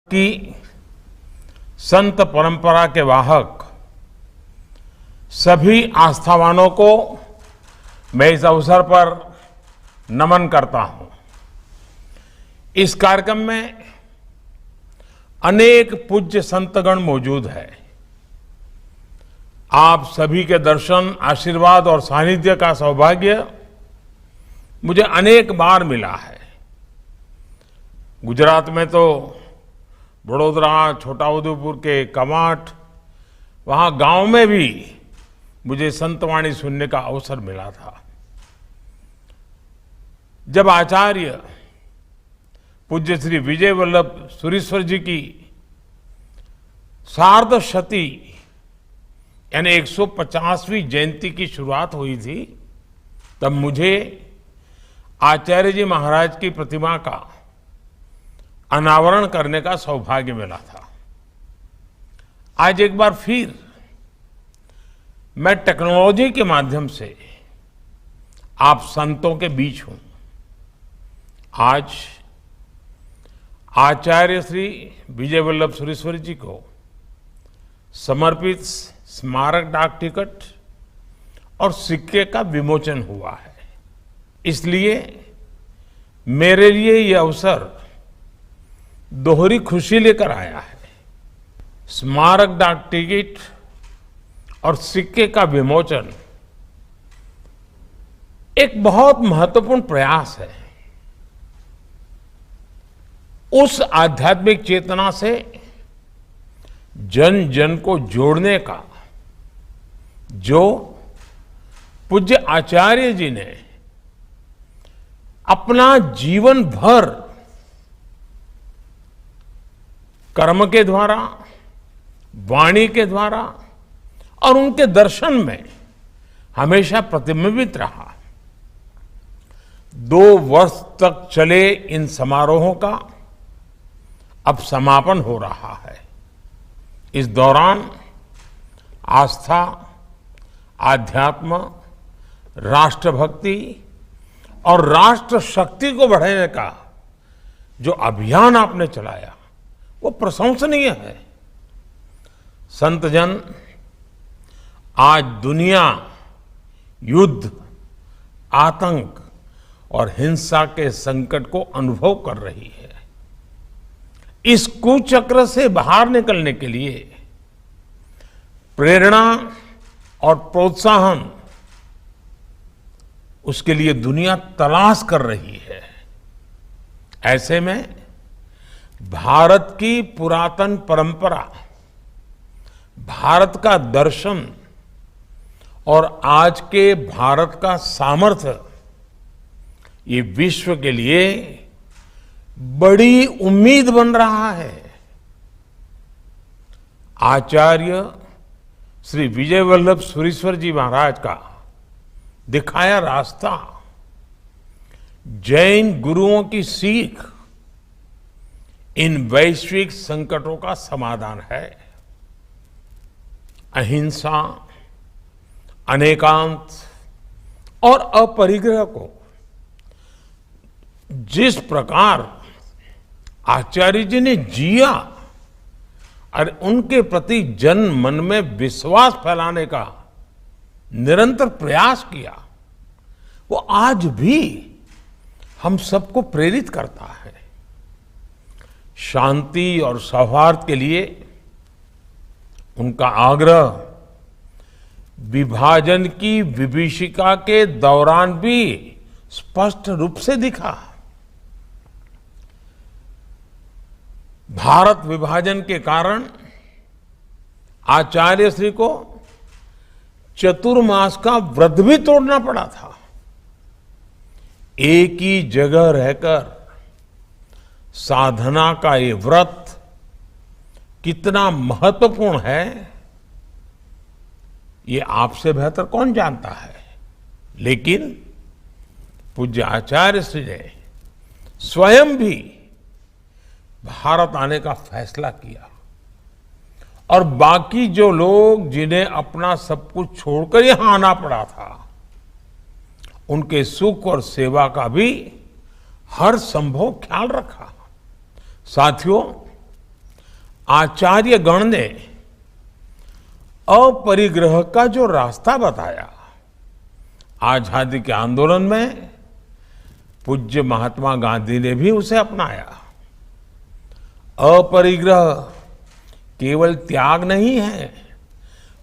की संत परंपरा के वाहक सभी आस्थावानों को मैं इस अवसर पर नमन करता हूं। इस कार्यक्रम में अनेक पूज्य संतगण मौजूद हैं। आप सभी के दर्शन, आशीर्वाद और सानिध्य का सौभाग्य मुझे अनेक बार मिला है। गुजरात में तो बड़ौदरा, छोटाउदेपुर के कमाट, वहां गांव में भी मुझे संतवाणी सुनने का अवसर मिला था। जब आचार्य पूज्य श्री विजय वल्लभ सुरीश्वर जी की सार्धशती यानी 150वीं जयंती की शुरुआत हुई थी, तब मुझे आचार्य जी महाराज की प्रतिमा का अनावरण करने का सौभाग्य मिला था। आज एक बार फिर मैं टेक्नोलॉजी के माध्यम से आप संतों के बीच हूं। आज आचार्य श्री विजय वल्लभ सुरीश्वर जी को समर्पित स्मारक डाक टिकट और सिक्के का विमोचन हुआ है। इसलिए मेरे लिए यह अवसर दोहरी खुशी लेकर आया है। स्मारक डाक टिकट और सिक्के का विमोचन एक बहुत महत्वपूर्ण प्रयास है। उस आध्यात्मिक चेतना से जन जन को जोड़ने का जो पूज्य आचार्य जी ने अपना जीवन भर कर्म के द्वारा, वाणी के द्वारा और उनके दर्शन में हमेशा प्रतिबिंबित रहा। 2 वर्ष तक चले इन समारोहों का अब समापन हो रहा है। इस दौरान आस्था, आध्यात्म, राष्ट्रभक्ति और राष्ट्र शक्ति को बढ़ाने का जो अभियान आपने चलाया वो प्रशंसनीय है। संत जन आज दुनिया युद्ध, आतंक और हिंसा के संकट को अनुभव कर रही है। इस कुचक्र से बाहर निकलने के लिए प्रेरणा और प्रोत्साहन उसके लिए दुनिया तलाश कर रही है। ऐसे में भारत की पुरातन परंपरा, भारत का दर्शन और आज के भारत का सामर्थ्य ये विश्व के लिए बड़ी उम्मीद बन रहा है। आचार्य श्री विजय वल्लभ सुरीश्वर जी महाराज का दिखाया रास्ता, जैन गुरुओं की सीख इन वैश्विक संकटों का समाधान है। अहिंसा, अनेकांत और अपरिग्रह को जिस प्रकार आचार्य जी ने जिया और उनके प्रति जन मन में विश्वास फैलाने का निरंतर प्रयास किया, वो आज भी हम सबको प्रेरित करता है। शांति और सौहार्द के लिए उनका आग्रह विभाजन की विभीषिका के दौरान भी स्पष्ट रूप से दिखा। भारत विभाजन के कारण आचार्य श्री को चतुर्मास का व्रत भी तोड़ना पड़ा था। एक ही जगह रहकर साधना का ये व्रत कितना महत्वपूर्ण है, ये आपसे बेहतर कौन जानता है। लेकिन पूज्य आचार्य श्री ने स्वयं भी भारत आने का फैसला किया और बाकी जो लोग जिन्हें अपना सब कुछ छोड़कर यहां आना पड़ा था, उनके सुख और सेवा का भी हर संभव ख्याल रखा। साथियों, आचार्य गण ने अपरिग्रह का जो रास्ता बताया, आजादी के आंदोलन में पूज्य महात्मा गांधी ने भी उसे अपनाया। अपरिग्रह केवल त्याग नहीं है,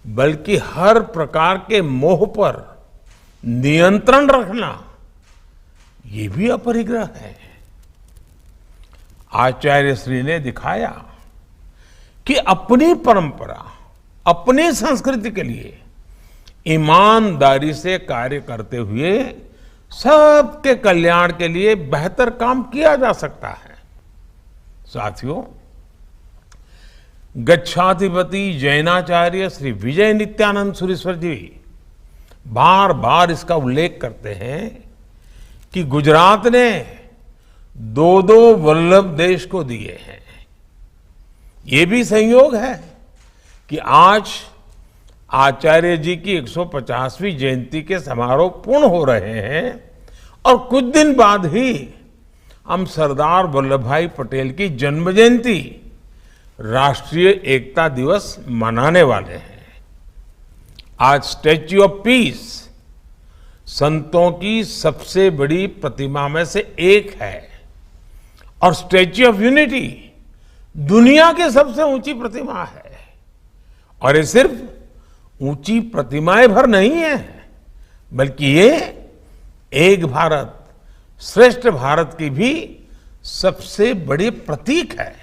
बल्कि हर प्रकार के मोह पर नियंत्रण रखना, ये भी अपरिग्रह है। आचार्य श्री ने दिखाया कि अपनी परंपरा, अपनी संस्कृति के लिए ईमानदारी से कार्य करते हुए सबके कल्याण के लिए बेहतर काम किया जा सकता है। साथियों, गच्छाधिपति जैनाचार्य श्री विजय नित्यानंद सुरीश्वर जी बार बार इसका उल्लेख करते हैं कि गुजरात ने दो वल्लभ देश को दिए हैं। ये भी संयोग है कि आज आचार्य जी की 150वीं जयंती के समारोह पूर्ण हो रहे हैं और कुछ दिन बाद ही हम सरदार वल्लभ भाई पटेल की जन्म जयंती, राष्ट्रीय एकता दिवस मनाने वाले हैं। आज स्टैच्यू ऑफ पीस संतों की सबसे बड़ी प्रतिमा में से एक है और स्टैच्यू ऑफ यूनिटी दुनिया की सबसे ऊंची प्रतिमा है। और ये सिर्फ ऊंची प्रतिमाएं भर नहीं है, बल्कि ये एक भारत श्रेष्ठ भारत की भी सबसे बड़ी प्रतीक है।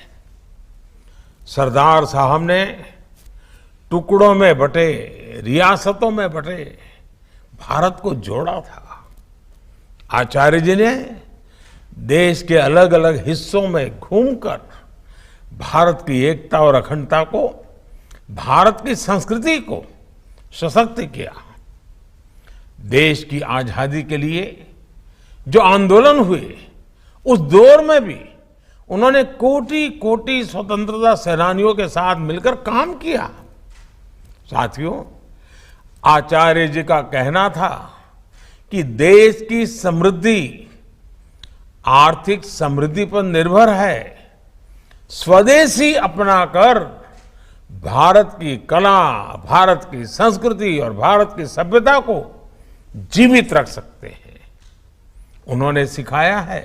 सरदार साहब ने टुकड़ों में बटे, रियासतों में बटे भारत को जोड़ा था। आचार्य जी ने देश के अलग अलग हिस्सों में घूमकर भारत की एकता और अखंडता को, भारत की संस्कृति को सशक्त किया। देश की आजादी के लिए जो आंदोलन हुए, उस दौर में भी उन्होंने कोटि कोटि स्वतंत्रता सेनानियों के साथ मिलकर काम किया। साथियों, आचार्य जी का कहना था कि देश की समृद्धि आर्थिक समृद्धि पर निर्भर है। स्वदेशी अपनाकर भारत की कला, भारत की संस्कृति और भारत की सभ्यता को जीवित रख सकते हैं। उन्होंने सिखाया है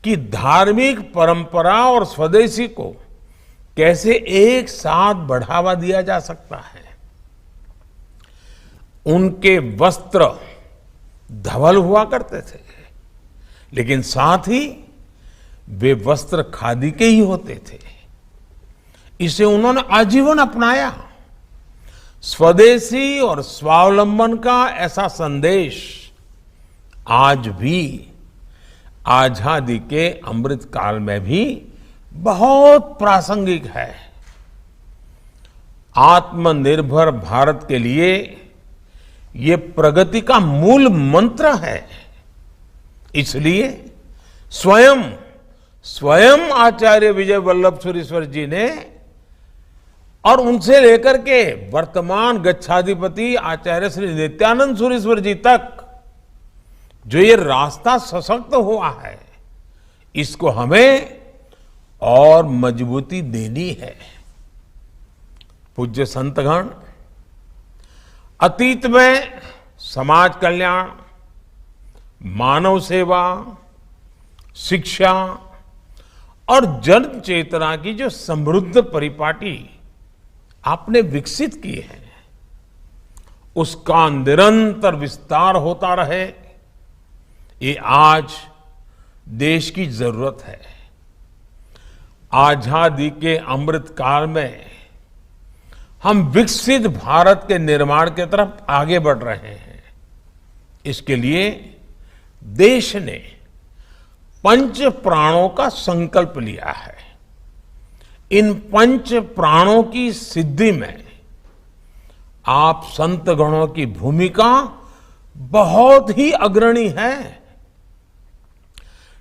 कि धार्मिक परंपरा और स्वदेशी को कैसे एक साथ बढ़ावा दिया जा सकता है। उनके वस्त्र धवल हुआ करते थे, लेकिन साथ ही वे वस्त्र खादी के ही होते थे। इसे उन्होंने आजीवन अपनाया। स्वदेशी और स्वावलंबन का ऐसा संदेश आज भी आजादी के अमृत काल में भी बहुत प्रासंगिक है। आत्मनिर्भर भारत के लिए ये प्रगति का मूल मंत्र है। इसलिए स्वयं आचार्य विजय वल्लभ सुरीश्वर जी ने और उनसे लेकर के वर्तमान गच्छाधिपति आचार्य श्री नित्यानंद सुरीश्वर जी तक जो ये रास्ता सशक्त हुआ है, इसको हमें और मजबूती देनी है। पूज्य संतगण अतीत में समाज कल्याण, मानव सेवा, शिक्षा और जन चेतना की जो समृद्ध परिपाटी आपने विकसित की है, उसका निरंतर विस्तार होता रहे, ये आज देश की जरूरत है। आजादी के अमृत काल में हम विकसित भारत के निर्माण की तरफ आगे बढ़ रहे हैं। इसके लिए देश ने पंच प्राणों का संकल्प लिया है। इन पंच प्राणों की सिद्धि में आप संतगणों की भूमिका बहुत ही अग्रणी है।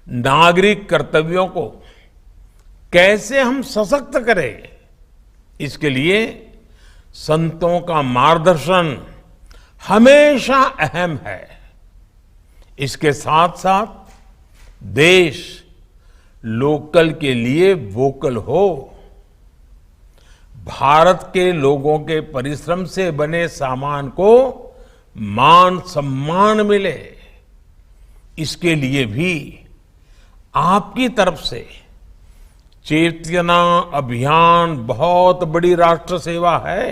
नागरिक कर्तव्यों को कैसे हम सशक्त करें, इसके लिए संतों का मार्गदर्शन हमेशा अहम है। इसके साथ साथ देश लोकल के लिए वोकल हो, भारत के लोगों के परिश्रम से बने सामान को मान सम्मान मिले, इसके लिए भी आपकी तरफ से चेतना अभियान बहुत बड़ी राष्ट्र सेवा है।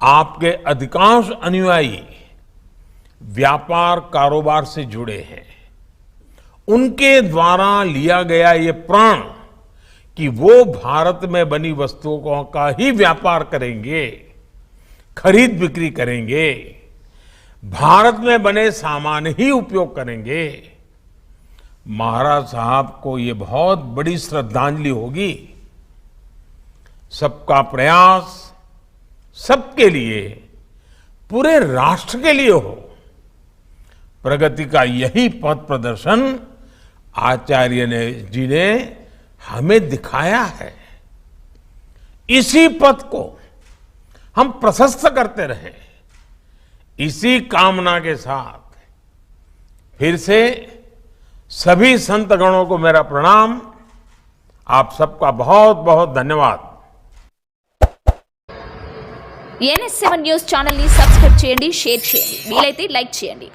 आपके अधिकांश अनुयायी व्यापार कारोबार से जुड़े हैं। उनके द्वारा लिया गया ये प्रण कि वो भारत में बनी वस्तुओं का ही व्यापार करेंगे, खरीद बिक्री करेंगे, भारत में बने सामान ही उपयोग करेंगे, महाराज साहब को ये बहुत बड़ी श्रद्धांजलि होगी। सबका प्रयास सबके लिए, पूरे राष्ट्र के लिए हो, प्रगति का यही पथ प्रदर्शन आचार्य जी ने हमें दिखाया है। इसी पथ को हम प्रशस्त करते रहें। इसी कामना के साथ फिर से सभी संत गणों को मेरा प्रणाम। आप सबका बहुत बहुत धन्यवाद। NS7 న్యూస్ ఛానల్ ని సబ్స్క్రైబ్ చేయండి, షేర్ చేయండి, వీలైతే లైక్ చేయండి.